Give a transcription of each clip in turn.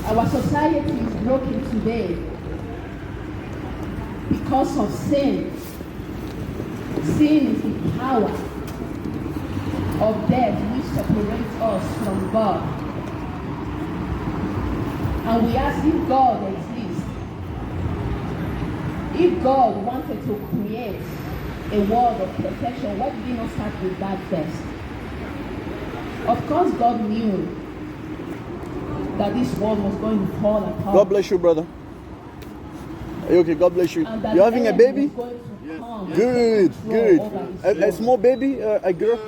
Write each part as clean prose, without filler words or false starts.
Our society is broken today because of sin. Sin is the power of death which separates us from God. And we ask if God exists. If God wanted to create a world of perfection, why did he not start with that first? Of course, God knew that this world was going to fall apart. God bless you, brother. Are you okay? God bless you. You're having a baby? Good, good. A small baby, a girl?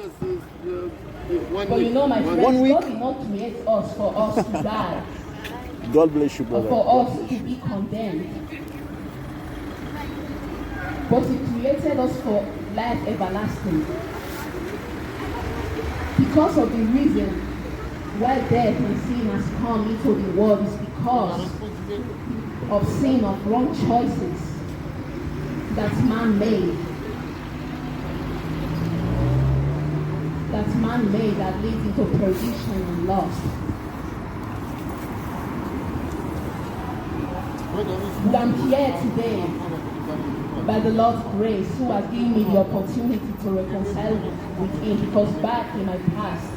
But you know, my friends, 1 week? God did not create us for us to die. God bless you, Or brother. for us to be condemned. But he created us for life everlasting. Because of the reason why death and sin has come into the world is because of sin, of wrong choices that man made. That man made that leads into perdition and loss. I'm here today by the Lord's grace, who has given me the opportunity to reconcile with him, because back in my past,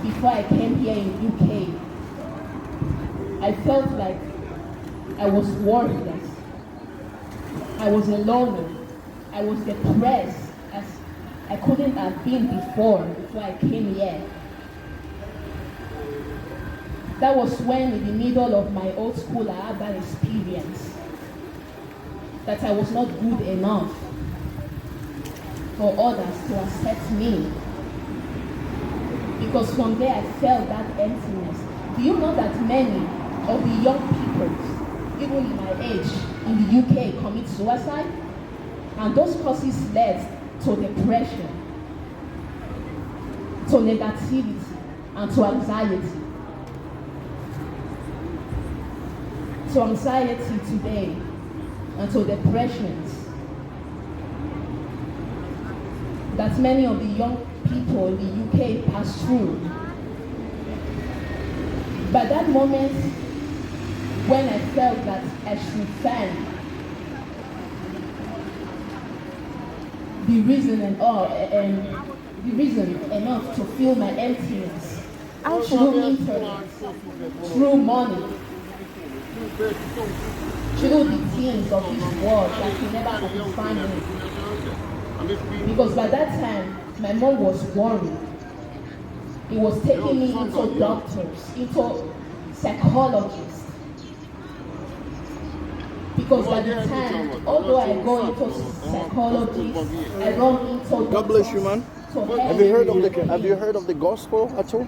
before I came here in UK, I felt like I was worthless. I was alone. I was depressed as I couldn't have been before I came here. That was when, in the middle of my old school, I had that experience that I was not good enough for others to accept me. Because from there I felt that emptiness. Do you know that many of the young people, even in my age, in the UK, commit suicide? And those causes led to depression, to negativity, and to anxiety. To anxiety today, and to depressions that many of the young people in the UK pass through. By that moment, when I felt that I should find the reason the reason enough to fill my emptiness through internet, through money, through the things of this world that can never satisfy me. Because by that time, my mom was worried. It was taking me into doctors, into psychologists. Because by the time, although I go into psychologists, I run into doctors. God bless you, man. Have you heard of the gospel at all?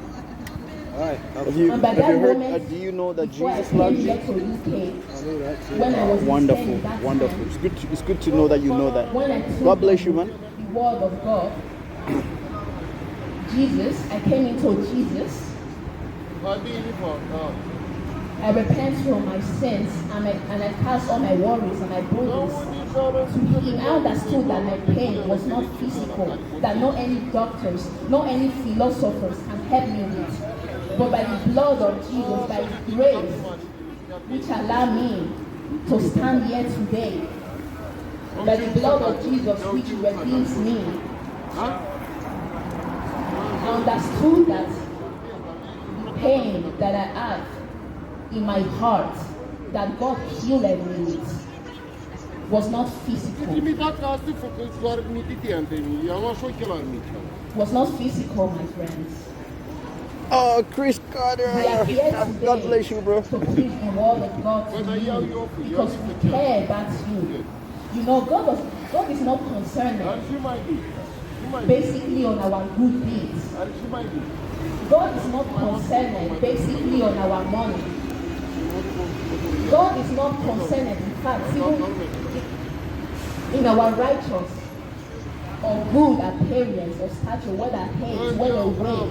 Have you heard? Do you know that Jesus loves you? Wonderful, wonderful. It's good to know that you know that. God bless you, man. The word of God, Jesus, I came into Jesus. I repent from my sins and I cast all my worries and my burdens to Him. I understood that my pain was not physical, that no any doctors, no any philosophers can help me with. But by the blood of Jesus, by His grace, which allowed me to stand here today, by the blood of Jesus, which redeems me, I understood that the pain that I had in my heart, that God healed me with, was not physical. Was not physical, my friends. Oh, Chris Carter. God bless you, bro. To preach the word of God to you, because we care about you. You know, God is not concerned basically on our good deeds. God is not concerned basically on our money. God is not concerned, in fact, even in our righteous or good appearance or stature, whether height, whether weight.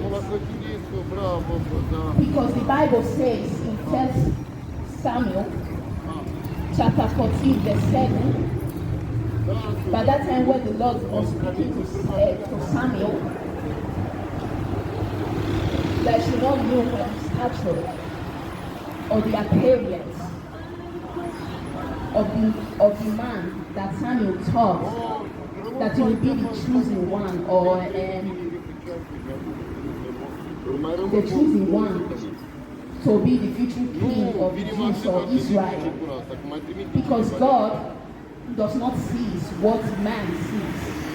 Because the Bible says in 1 Samuel chapter 14 verse 7, by that time when the Lord was speaking to Samuel, that should not look at his stature, or the appearance of the man that Samuel thought that he would be the chosen one, or the chosen one to be the future king of the Jews or Israel. Because God does not see what man sees.